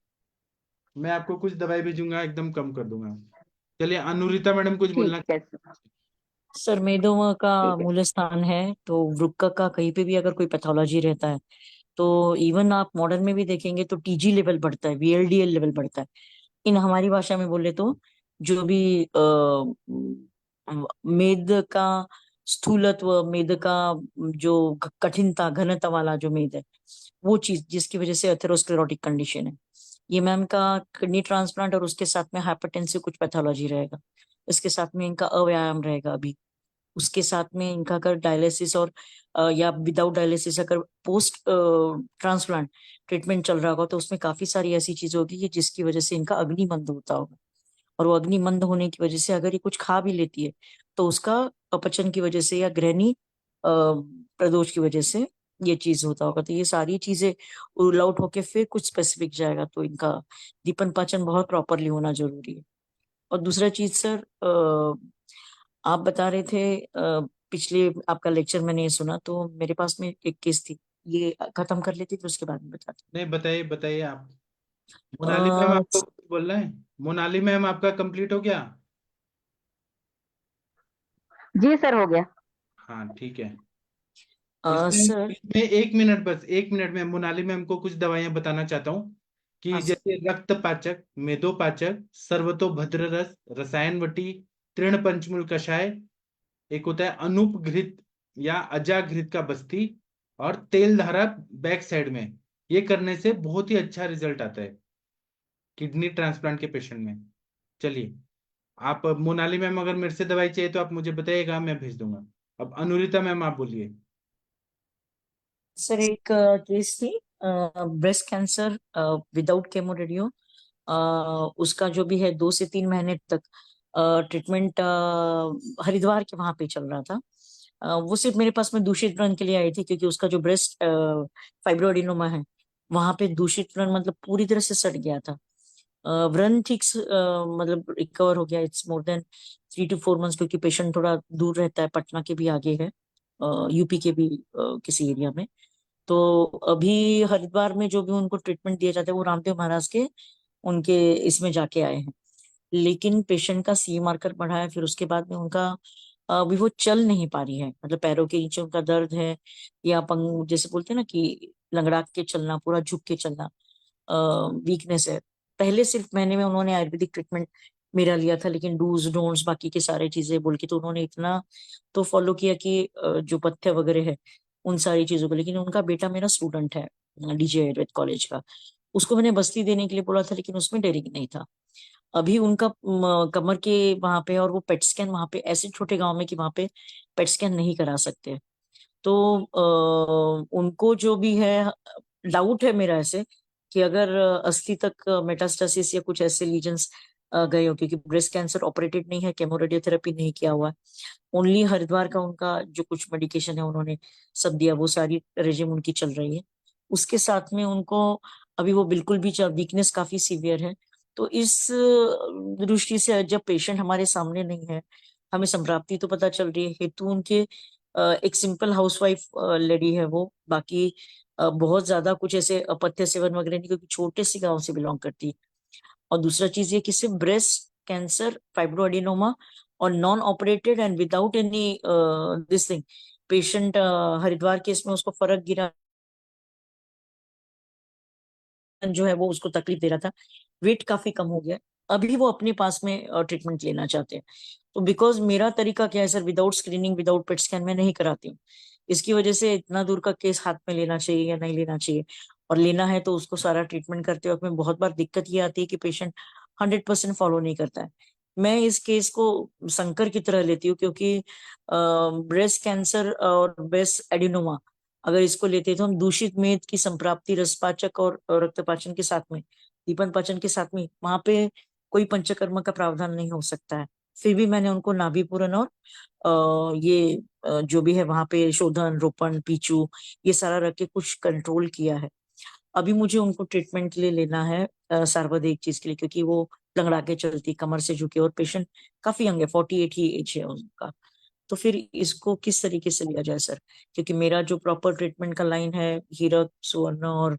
मैं आपको कुछ दवाई भेजूंगा, एकदम कम कर दूंगा। चलिए, अनुरिता मैडम कुछ बोलना। ठीक है सर। सर मेदोमा का ठीक है। मूल स्थान है, तो वृक्क का कहीं पे भी अगर कोई पैथोलॉजी रहता है तो इवन आप मॉडर्न में भी देखेंगे तो टीजी लेवल बढ़ता है, वीएलडीएल लेवल बढ़ता है। इन हमारी भाषा में बोले तो जो भी मेद का स्थूलत्व, मेद का जो कठिनता, घनता वाला जो मेद है, वो चीज जिसकी वजह से एथेरोस्क्लेरोटिक कंडीशन है। ये मैम का किडनी ट्रांसप्लांट और उसके साथ में हाइपरटेंसिव कुछ पैथोलॉजी रहेगा, इसके साथ में इनका अव्यायाम रहेगा अभी, उसके साथ में इनका अगर डायलिसिस और या विदाउट डायलिसिस अगर पोस्ट ट्रांसप्लांट ट्रीटमेंट चल रहा होगा तो उसमें काफी सारी ऐसी चीज होगी कि जिसकी वजह से इनका अग्निमंद होता होगा। और वो अग्निमंद होने की वजह से अगर ये कुछ खा भी लेती है तो उसका अपचन की वजह से या ग्रहणी प्रदोष की वजह से ये चीज होता होगा। तो ये सारी चीजें रूल आउट होके फिर कुछ स्पेसिफिक जाएगा, तो इनका दीपन पाचन बहुत प्रॉपरली होना जरूरी है। और दूसरा चीज सर, आप बता रहे थे पिछले आपका लेक्चर मैंने ये सुना, तो मेरे पास में एक केस थी, ये खत्म कर लेती फिर उसके बाद में बताती। नहीं, बताइए बताइए आप। मोनाली मैम, अ, आपको कुछ बोलना है? मोनाली मैम, आपका कंप्लीट हो गया? जी सर, हो गया। हाँ ठीक है। अ, इसमें सर इसमें 1 मिनट, बस 1 मिनट में मोनाली मैम को कुछ दवाइयां बताना चाहता हूँ। कि हाँ सर। जैसे रक्तपाचक, मेदोपाचक, सर्वतोभद्र रस, रसायनवटी, तृण पंचमूल कषाय, एक होता है अनुपघृत या अजाघृत का बस्ती, और तेल धारा बैक साइड में। ये करने से बहुत ही अच्छा रिजल्ट आता है किडनी ट्रांसप्लांट के पेशेंट में। चलिए, आप मोनाली मैम अगर मेरे से दवाई चाहिए तो आप मुझे बताइएगा, मैं भेज दूंगा। अब अनुरिता मैम आप बोलिए। सर एक केस थी, breast cancer without chemo radio. उसका जो भी है 2 से 3 महीने तक ट्रीटमेंट हरिद्वार के वहां पे चल रहा था। वो सिर्फ मेरे पास में दूषित व्रण के लिए आई थी, क्योंकि उसका जो ब्रेस्ट फाइब्रोएडिनोमा है वहां पे दूषित व्रण मतलब पूरी तरह से सड़ गया था। व्रण ठीक मतलब रिकवर हो गया। It's more than 3 to 4 months, क्योंकि पेशेंट थोड़ा दूर रहता है, पटना के भी आगे है, यूपी के भी किसी एरिया में। तो अभी हरिद्वार में जो भी उनको ट्रीटमेंट दिया जाता है वो रामदेव महाराज के उनके इसमें जाके आए हैं। लेकिन पेशेंट का सी मार्कर बढ़ा है, फिर उसके बाद में उनका अभी वो चल नहीं पा रही है, मतलब पैरों के नीचे उनका दर्द है, या पंग जैसे बोलते हैं ना कि लंगड़ा के चलना, पूरा झुक के चलना, वीकनेस है। पहले सिर्फ महीने में उन्होंने आयुर्वेदिक ट्रीटमेंट मेरा लिया था, लेकिन डूज डोंट्स बाकी की सारी चीजें बोल के तो उन्होंने इतना तो फॉलो किया कि जो पथ्य वगैरह है उन सारी चीजों को। लेकिन उनका बेटा मेरा स्टूडेंट है डीजे आयुर्वेद कॉलेज का, उसको मैंने बस्ती देने के लिए बोला था, लेकिन उसमें डेयरिंग नहीं था। अभी उनका कमर के वहां पे, और वो पेट स्कैन वहां पे, ऐसे छोटे गांव में कि वहां पे पेट स्कैन नहीं करा सकते। तो उनको जो भी है, डाउट है मेरा ऐसे कि अगर अस्थि तक मेटास्टासिस या कुछ ऐसे लीजन्स गए हो, क्योंकि ब्रेस्ट कैंसर ऑपरेटेड नहीं है, केमो रेडियोथेरेपी नहीं किया हुआ है, ओनली हरिद्वार का उनका जो कुछ मेडिकेशन है उन्होंने सब दिया, वो सारी रेजिम उनकी चल रही है। उसके साथ में उनको अभी वो बिल्कुल भी वीकनेस काफी सीवियर है। तो इस दृष्टि से जब पेशेंट हमारे सामने नहीं है, हमें संप्राप्ति तो पता चल रही है, हेतु उनके एक सिंपल हाउसवाइफ लेडी है वो, बाकी बहुत ज्यादा कुछ ऐसे अपथ्य सेवन वगैरह नहीं, क्योंकि छोटे से गांव से बिलोंग करती है। और दूसरा चीज ये कि सिर्फ ब्रेस्ट कैंसर, फाइब्रोएडिनोमा और non operated and without any this thing, patient Haridwar case में उसको फर्क गिरा जो है वो उसको तकलीफ दे रहा था, वेट काफी कम हो गया, अभी वो अपने पास में ट्रीटमेंट लेना चाहते हैं। तो बिकॉज मेरा तरीका क्या है sir, without screening without PET scan में नहीं कराती हूँ। इसकी वजह से इतना दूर का केस हाथ में लेना चाहिए या नहीं लेना चाहिए, और लेना है तो उसको सारा ट्रीटमेंट करते वक्त में बहुत बार दिक्कत ये आती है कि पेशेंट 100% फॉलो नहीं करता है। मैं इस केस को संकर की तरह लेती हूँ, क्योंकि ब्रेस्ट कैंसर और ब्रेस्ट एडिनोमा अगर इसको लेते हैं तो हम दूषित मेद की संप्राप्ति रसपाचक और रक्तपाचन के साथ में, दीपन पाचन के साथ में, वहां पे कोई पंचकर्म का प्रावधान नहीं हो सकता है। फिर भी मैंने उनको नाभि पूरन और जो भी है वहां पे शोधन, रोपण, पीचू, ये सारा रख के कुछ कंट्रोल किया है। अभी मुझे उनको ट्रीटमेंट के लिए लेना है सर्वाधिक चीज के लिए, क्योंकि वो लंगड़ा के चलती, कमर से झुके, और पेशेंट काफी यंग है, 48 ही एज है उनका। तो फिर इसको किस तरीके से लिया जाए सर, क्योंकि मेरा जो प्रॉपर ट्रीटमेंट का लाइन है हीरक, सुवर्ण और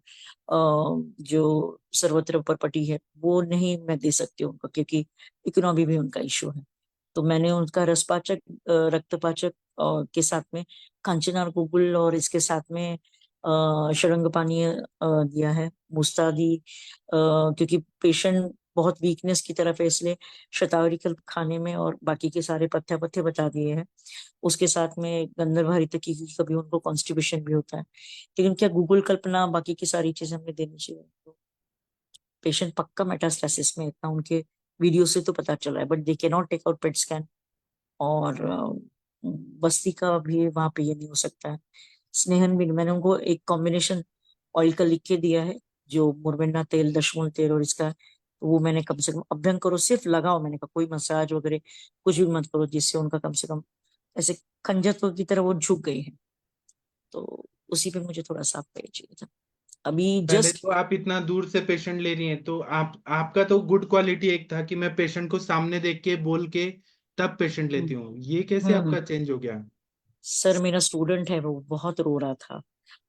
जो सर्वत्र परपटी है वो नहीं मैं दे सकती हूँ उनको, क्योंकि इकोनॉमी भी उनका इश्यू है। तो मैंने उनका रसपाचक, रक्तपाचक के साथ में कांचनार गुगुल, और इसके साथ में षडंग पानीय दिया है, मुस्तादी, क्योंकि पेशेंट बहुत वीकनेस की तरफ है, इसलिए शतावरी कल्प खाने में, और बाकी के सारे पथ्य पथ्य बता दिए हैं। उसके साथ में गंधर्व हरितकी की कभी उनको कॉन्स्टिपेशन भी होता है, लेकिन क्या गूगल कल्पना बाकी की सारी चीजें हमें देनी चाहिए। तो पेशेंट पक्का मेटास्टेसिस में, इतना उनके वीडियो से तो पता चला है, but they can not take out pet scan. और बस्ती का भी वहां पे ये नहीं हो सकता है। स्नेहन भी मैंने उनको एक कॉम्बिनेशन ऑयल का लिख के दिया है, जो मुरमुन्ना तेल, दशमूल तेल और इसका, तो वो मैंने कम से कम अभ्यंग करो, सिर्फ लगाओ, मैंने कहा कोई मसाज वगैरह कुछ भी मत करो, जिससे उनका कम से कम ऐसे खंजर की तरह वो झुक गई है। तो उसी पे मुझे थोड़ा सा आपका ये चाहिए था अभी पहले जस्ट। तो आप इतना दूर से पेशेंट ले रही हैं, तो आपका तो गुड क्वालिटी एक था कि मैं पेशेंट को सामने देख के बोल के तब पेशेंट लेती हूँ, ये कैसे हम्म। आपका चेंज हो गया? सर मेरा स्टूडेंट है, वो बहुत रो रहा था,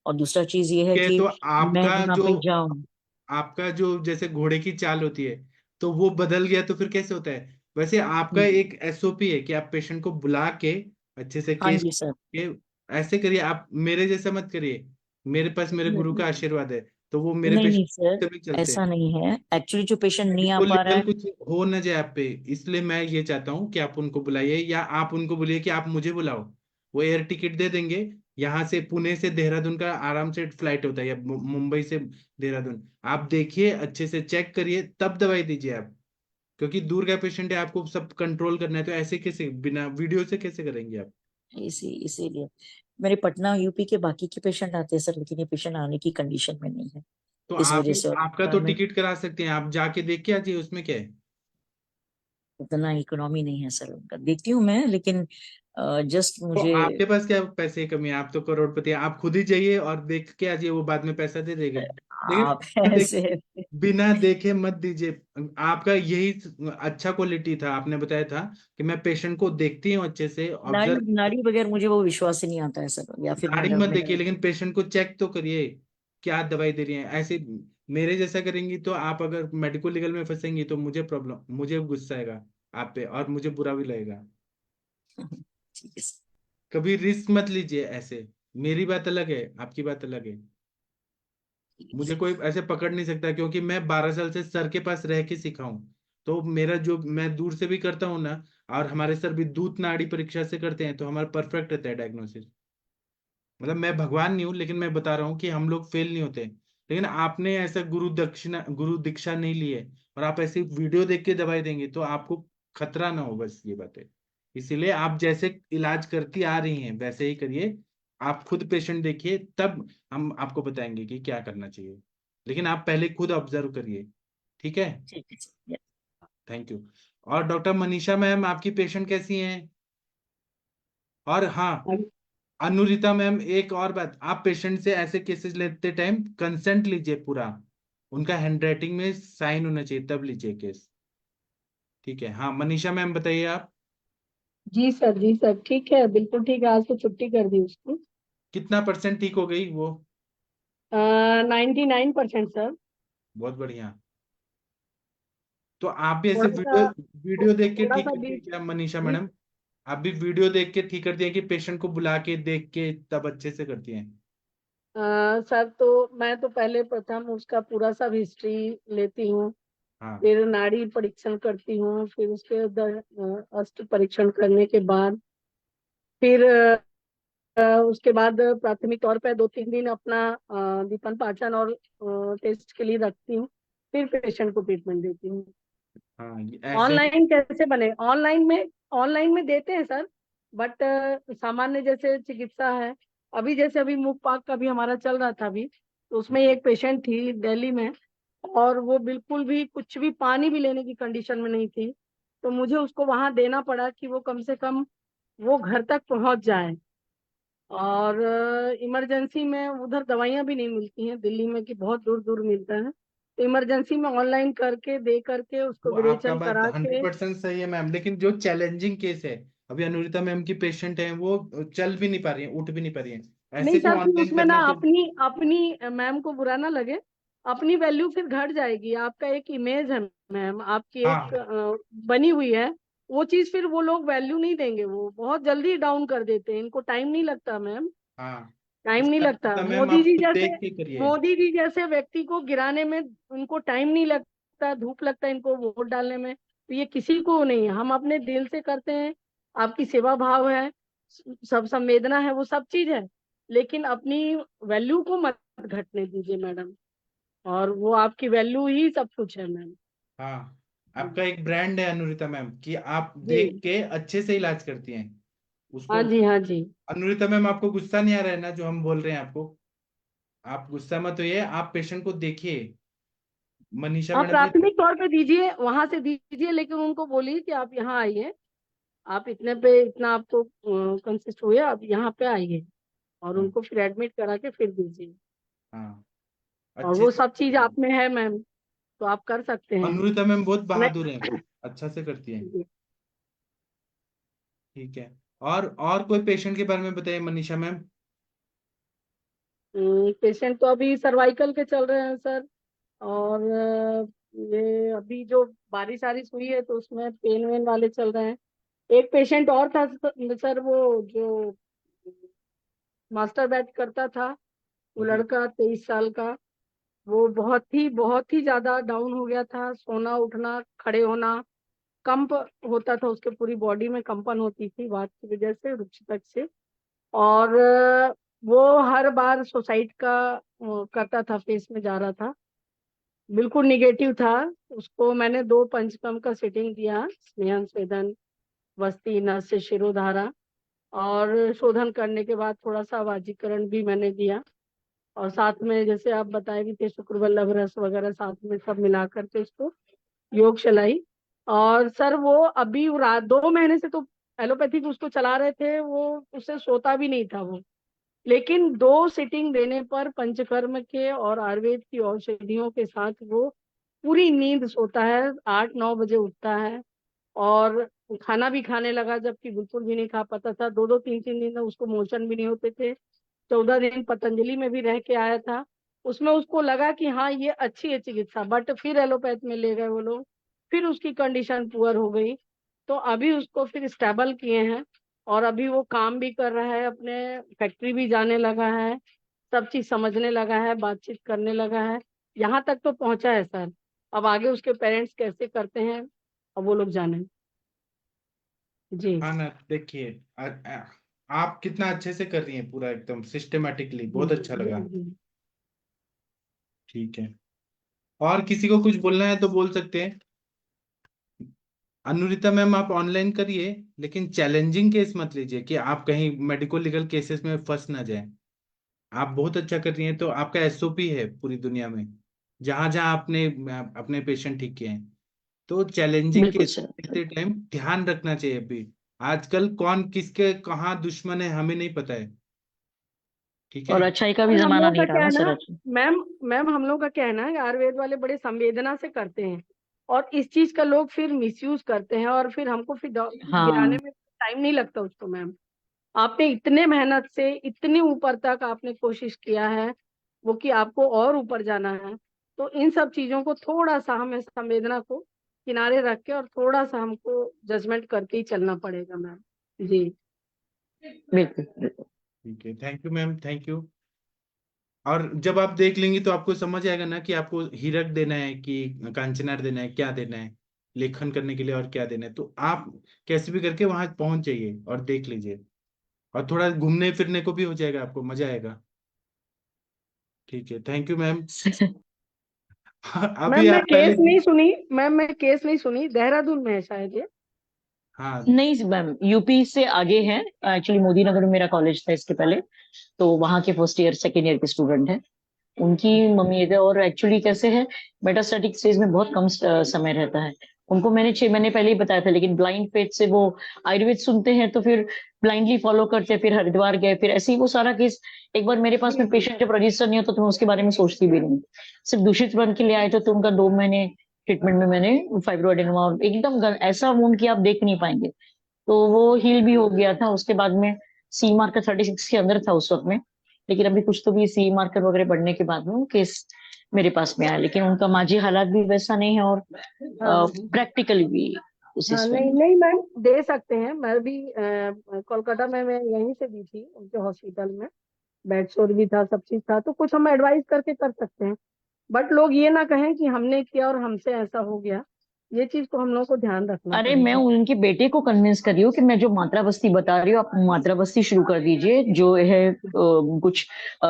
और दूसरा चीज ये है के कि तो मैं जहाँ पे जाऊं। आपका जो जैसे घोड़े की चाल होती है, तो वो बदल गया तो फिर कैसे होता है? वैसे आपका हम्म, एक एसओपी है कि आप पेशेंट को बुला के अच्छे से हाँ केस जी सर। के ऐसे करिए, आप मेरे जैसा मत करिए। मेरे पास मेरे गुरु का आशीर्वाद है, तो वो मेरे नहीं नहीं पेशेंट सर, से भी चलते ऐसा हैं। नहीं है। एक्चुअली जो पेशेंट नहीं आ वो पा रहा लीगल है, कुछ हो न जाए आप पे, इसलिए मैं ये चाहता हूँ कि आप उनको बुलाइए, या आप उनको बोलिए कि आप मुझे बुलाओ। वो एयर टिकट दे देंगे, यहाँ से पुणे से देहरादून का आराम से फ्लाइट होता है, या मुंबई से देहरादून। आप देखिए, अच्छे से चेक करिए, तब दवाई दीजिए आप। क्योंकि दूर का पेशेंट है, आपको सब कंट्रोल करना है, तो ऐसे कैसे, बिना वीडियो से कैसे करेंगे आप? इसीलिए मेरे पटना यूपी के बाकी के पेशेंट आते हैं सर, लेकिन ये पेशेंट आने की कंडीशन में नहीं है, तो इस आप वजह से। और आपका तो टिकट करा सकते हैं, आप जाके देख के आ जाइए, उसमें क्या है। उतना इकोनॉमी नहीं है सर उनका, देखती हूँ मैं, लेकिन जस्ट तो मुझे आपके पास क्या पैसे की कमी है? आप तो करोड़पति हैं, आप खुद ही जाइए और देख के आ जाइए, वो बाद में पैसा दे देंगे। लेकिन आप देख, ऐसे बिना देखे मत दीजिए। आपका यही अच्छा क्वालिटी था, आपने बताया था कि मैं पेशेंट को देखती हूँ अच्छे से, नाड़ी ऑब्जर्व। नाड़ी बगैर मुझे वो विश्वास ही नहीं आता है सर, या फिर गाड़ी मेरा मत मेरा देखिए, लेकिन पेशेंट को चेक तो करिए, क्या दवाई दे रही है। ऐसे मेरे जैसा करेंगी तो आप, अगर मेडिकल लीगल में फंसेंगी तो मुझे प्रॉब्लम, मुझे गुस्सा आएगा आप पे, और मुझे बुरा भी लगेगा। ठीक है सर। कभी रिस्क मत लीजिए ऐसे। मेरी बात अलग है, आपकी बात अलग है। मुझे कोई ऐसे पकड़ नहीं सकता, क्योंकि मैं 12 साल से सर के पास रह के सीखा हूँ। तो मेरा जो, मैं दूर से भी करता हूँ ना, और हमारे सर भी दूध नाड़ी परीक्षा से करते हैं, तो हमारा परफेक्ट रहता है डायग्नोसिस। मतलब मैं भगवान नहीं हूँ, लेकिन मैं बता रहा हूँ कि हम लोग फेल नहीं होते। लेकिन आपने ऐसा गुरु दीक्षा नहीं ली है, और आप ऐसी वीडियो देख के दवाई देंगे, तो आपको खतरा ना हो, बस ये बात है। इसीलिए आप जैसे इलाज करती आ रही हैं वैसे ही करिए। आप खुद पेशेंट देखिए, तब हम आपको बताएंगे कि क्या करना चाहिए। लेकिन आप पहले खुद ऑब्जर्व करिए। ठीक है। ठीक है सर। Thank you. और डॉक्टर मनीषा मैम, आपकी पेशेंट कैसी हैं? और हाँ, अनुरिता मैम, एक और बात, आप पेशेंट से ऐसे केसेस लेते टाइम कंसेंट लीजिए पूरा। उनका हैंडराइटिंग में साइन होना चाहिए, तब लीजिए केस। ठीक है। हाँ, मनीषा मैम बताइए आप। जी सर ठीक है, बिल्कुल ठीक है। आज तो छुट्टी कर दी उसकी। कितना परसेंट ठीक हो गई वो? 99% सर। बहुत बढ़िया। तो आप भी ऐसे थोड़ा सा वीडियो वीडियो देख के थोड़ा ठीक सा करती है बीच क्या मनीषा बीच मैडम? आप भी वीडियो देख के ठीक करती है, कि पेशेंट को बुला के देख के तब अच्छे से करती हैं? सर, तो मैं तो पहले प्रथम उसका पूरा सब हिस्ट्री लेती हूँ, हाँ। फिर नाड़ी परीक्षण करती हूँ, फिर उसके अस्थि परीक्षण करने के बाद फिर उसके बाद प्राथमिक तौर पर 2-3 दिन अपना दीपन पाचन और टेस्ट के लिए रखती हूँ, फिर पेशेंट को ट्रीटमेंट देती हूँ। हाँ, ऐसे ही। ऑनलाइन कैसे बने? ऑनलाइन में देते हैं सर, बट सामान्य जैसे चिकित्सा है, अभी जैसे अभी मुख पाक का भी हमारा चल रहा था अभी, तो उसमें एक पेशेंट थी दिल्ली में, और वो बिल्कुल भी कुछ भी पानी भी लेने की कंडीशन में नहीं थी, तो मुझे उसको वहां देना पड़ा कि वो कम से कम वो घर तक पहुंच जाए। और इमरजेंसी में उधर दवाइयां भी नहीं मिलती हैं दिल्ली में, कि बहुत दूर दूर मिलता है, तो इमरजेंसी में ऑनलाइन करके दे करके उसको वो आपका विरेचन बात करा के। 100% सही है मैम, लेकिन जो चैलेंजिंग केस है, अभी अनुरिता मैम की पेशेंट है, वो चल भी नहीं पा रही है, उठ भी नहीं पा रही है, नहीं ऐसे भी सर, फिर ऑनलाइन उसमें ना करना तो। अपनी अपनी मैम को बुरा ना लगे, अपनी वैल्यू फिर घट जाएगी। आपका एक इमेज है मैम, आपकी एक हाँ। बनी हुई है, वो चीज फिर वो लोग वैल्यू नहीं देंगे, वो बहुत जल्दी डाउन कर देते हैं। इनको टाइम नहीं लगता मैम, हाँ, टाइम नहीं इसलिए लगता। अनुरिता मैम, आप खुद देख के करिए। मोदी जी जैसे व्यक्ति को गिराने में उनको टाइम नहीं लगता, धूप लगता है इनको वोट डालने में, तो ये किसी को नहीं है। हम अपने दिल से करते हैं, आपकी सेवा भाव है, सब संवेदना है, वो सब चीज है, लेकिन अपनी वैल्यू को मत घटने दीजिए मैडम, और वो आपकी वैल्यू ही सब कुछ है मैम। हाँ, आपका एक ब्रांड है अनुरिता मैम, कि आप देख जी के अच्छे से इलाज करती हैं हाँ उसको। जी, हाँ जी। अनुरिता मैम, आपको गुस्सा नहीं आ रहा है ना जो हम बोल रहे हैं आपको? आप गुस्सा मत होइए, आप पेशेंट को देखिए। मनीषा आप मैडम ने। प्राथमिक तौर पे दीजिए, वहां से दीजिए, लेकिन उनको बोलिए कि आप यहाँ आइए, आप इतने पे इतना आपको कंसिस्ट हुए, आप यहाँ पे आइए, और हाँ। उनको फिर एडमिट करा के फिर दीजिए। हाँ, और अच्छे वो से सब चीज करिए। आप में है मैम, तो आप कर सकते हैं। अनुरिता मैम बहुत बहादुर है, नहीं, अच्छा से करती है। ठीक है। और कोई पेशेंट के बारे में बताइए मनीषा मैम। पेशेंट तो अभी सर्वाइकल के चल रहे हैं सर, और ये अभी जो बारिश आरिश हुई है तो उसमें पेन वेन वाले चल रहे हैं। एक पेशेंट और था सर, वो जो मास्टर बैट करता था, वो जी। लड़का 23 साल का, वो बहुत ही ज्यादा डाउन हो गया था। सोना उठना खड़े होना कंप होता था, उसके पूरी बॉडी में कंपन होती थी बात की वजह से, रुचि से। और वो हर बार सुसाइड का करता था, फेस में जा रहा था, बिल्कुल निगेटिव था। उसको मैंने 2 पंचकर्म का सेटिंग दिया, स्नेहन स्वेदन वस्ती नस्य शिरोधारा, और शोधन करने के बाद थोड़ा सा वाजीकरण भी मैंने दिया, और साथ में जैसे आप बताए भी थे शुक्र वल्लभ रस वगैरह साथ में सब मिला करके उसको योग चलाई। और सर वो अभी रात 2 महीने से तो एलोपैथिक उसको चला रहे थे, वो उससे सोता भी नहीं था वो, लेकिन 2 सिटिंग देने पर पंचकर्म के और आयुर्वेद की औषधियों के साथ वो पूरी नींद सोता है, 8-9 बजे उठता है, और खाना भी खाने लगा, जबकि बिल्कुल भी नहीं खा पाता था। 2-2 3-3 दिन उसको मोशन भी नहीं होते थे। 14 दिन पतंजलि में भी रह के आया था। उसमें उसको लगा कि हाँ ये अच्छी है चिकित्सा, बट फिर एलोपैथ में ले गए वो लोग, फिर उसकी कंडीशन पुअर हो गई। तो अभी उसको फिर स्टेबल किए हैं, और अभी वो काम भी कर रहा है, अपने फैक्ट्री भी जाने लगा है, सब चीज समझने लगा है, बातचीत करने लगा है, यहाँ तक तो पहुंचा है सर। अब आगे उसके पेरेंट्स कैसे करते हैं अब वो लोग जाने। जी हाँ ना, देखिए आप कितना अच्छे से कर रही हैं, पूरा एकदम सिस्टमेटिकली, बहुत अच्छा लगा। जी। ठीक है, और किसी को कुछ बोलना है तो बोल सकते हैं। अनुरिता मैम, आप ऑनलाइन करिए, लेकिन चैलेंजिंग केस मत लीजिए कि आप कहीं मेडिकल लीगल केसेस में फंस ना जाए। आप बहुत अच्छा कर रही हैं, तो आपका एसओपी है पूरी दुनिया में, जहां जहां आपने अपने पेशेंट ठीक किए हैं। तो चैलेंजिंग बिल्कुल केस सर। देखते टाइम ध्यान रखना चाहिए। अभी आजकल कौन किसके कहाँ दुश्मन है हमें नहीं पता है। ठीक है। और अच्छाई का भी और हम जमाना लोगों का नहीं रहा क्या ना है सर ना, अच्छा। मैम मैम हम लोग का क्या है ना कि आयुर्वेद वाले बड़े संवेदना से करते हैं, और इस चीज का लोग फिर मिसयूज करते हैं, और फिर हमको फिर गिराने हाँ में टाइम नहीं लगता उसको। मैम आपने इतने मेहनत से इतने ऊपर तक आपने कोशिश किया है, वो कि आपको और ऊपर जाना है, तो इन सब चीजों को थोड़ा सा हमें संवेदना को किनारे रख के और थोड़ा सा हमको जजमेंट करके ही चलना पड़ेगा मैम। जी। बिल्कुल बिल्कुल। ठीक है, thank you ma'am, thank you. और जब आप देख लेंगी तो आपको समझ आएगा ना कि आपको हीरक देना है कि कांचनार देना है, क्या देना है लेखन करने के लिए, और क्या देना है। तो आप कैसे भी करके वहां पहुंच जाइए और देख लीजिए, और थोड़ा घूमने फिरने को भी हो जाएगा, आपको मजा आएगा। ठीक है, थैंक यू मैम। मैम अभी मैं आप पहले। केस नहीं सुनी, मैम मैं केस नहीं सुनी, देहरादून में है शायद ये। हाँ। नहीं मैम, यूपी से आगे है। एक्चुअली मोदी नगर में मेरा कॉलेज था इसके पहले, तो वहाँ के फर्स्ट ईयर सेकेंड ईयर के स्टूडेंट हैं। उनकी मम्मी है, और एक्चुअली कैसे है, मेटास्टैटिक स्टेज में बहुत कम समय रहता है। उनको मैंने 6 महीने पहले ही बताया था, लेकिन ब्लाइंड फेथ से वो आयुर्वेद सुनते हैं तो फिर ब्लाइंडली फॉलो करते हैं। फिर हरिद्वार गए, फिर ऐसे ही वो सारा केस। एक बार मेरे पास जी में जी। पेशेंट जब रजिस्टर नहीं होता तो मैं उसके बारे में सोचती भी नहीं। सिर्फ दूषित रन के लिए आए थे, तो उनका 2 महीने ट्रीटमेंट में मैंने फाइब्रोएडेनोमा, और एकदम ऐसा वूंड कि आप देख नहीं पाएंगे, तो वो हील भी हो गया था। उसके बाद में सी मार्कर 36 के अंदर था उस वक्त में, लेकिन अभी कुछ तो भी सी मार्कर वगैरह बढ़ने के बाद में वो केस मेरे पास में आया। लेकिन उनका माजी हालात भी वैसा नहीं है, और हाँ प्रैक्टिकली भी उसी हाँ, से। नहीं नहीं मैम दे सकते हैं। मैं भी कोलकाता में मैं यहीं से दी थी उनके हॉस्पिटल में, बेड शोर भी था, सब चीज था, तो कुछ हम एडवाइस करके कर सकते हैं। बट लोग ये ना कहें कि हमने किया और हमसे ऐसा हो गया, ये चीज को हम लोग को ध्यान रखना अरे मैं पड़ेगा। उनके बेटे को कन्विंस कर रही हूँ कि मैं जो मात्रा बस्ती बता रही हूँ, आप मात्रा बस्ती शुरू कर दीजिए, जो है कुछ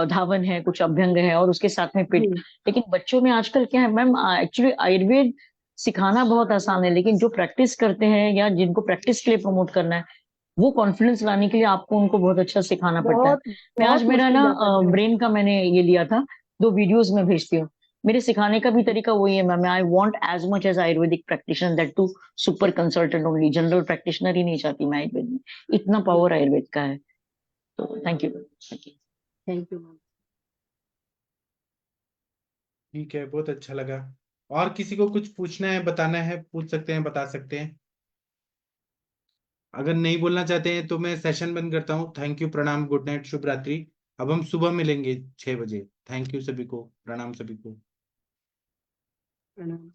धावन है, कुछ अभ्यंग है, और उसके साथ में पिट। जी लेकिन बच्चों में आजकल क्या है मैम, एक्चुअली आयुर्वेद सिखाना बहुत आसान है, लेकिन जो प्रैक्टिस करते हैं या जिनको प्रैक्टिस के लिए प्रमोट करना है, वो कॉन्फिडेंस लाने के लिए आपको उनको बहुत अच्छा सिखाना पड़ता है। बहुत मैं आज बहुत मेरा ना मुश्किल जाता है मैम। ब्रेन का मैंने ये लिया था, 2 वीडियोस में भेजती हूँ। मेरे सिखाने का भी तरीका वही है ma'am, I want as much as Ayurvedic practitioner, that too super consultant only, general practitioner ही नहीं चाहती मैं आयुर्वेद में। इतना पावर आयुर्वेद का है। तो thank you. Thank you ma'am. ठीक है, बहुत अच्छा लगा। और किसी को कुछ पूछना है, बताना है, पूछ सकते हैं, बता सकते हैं। अगर नहीं बोलना चाहते हैं तो मैं सेशन बंद करता हूँ। थैंक यू, प्रणाम, गुड नाइट, शुभ रात्रि। अब हम सुबह मिलेंगे 6 बजे। थैंक यू सभी को, प्रणाम सभी को। प्रणाम।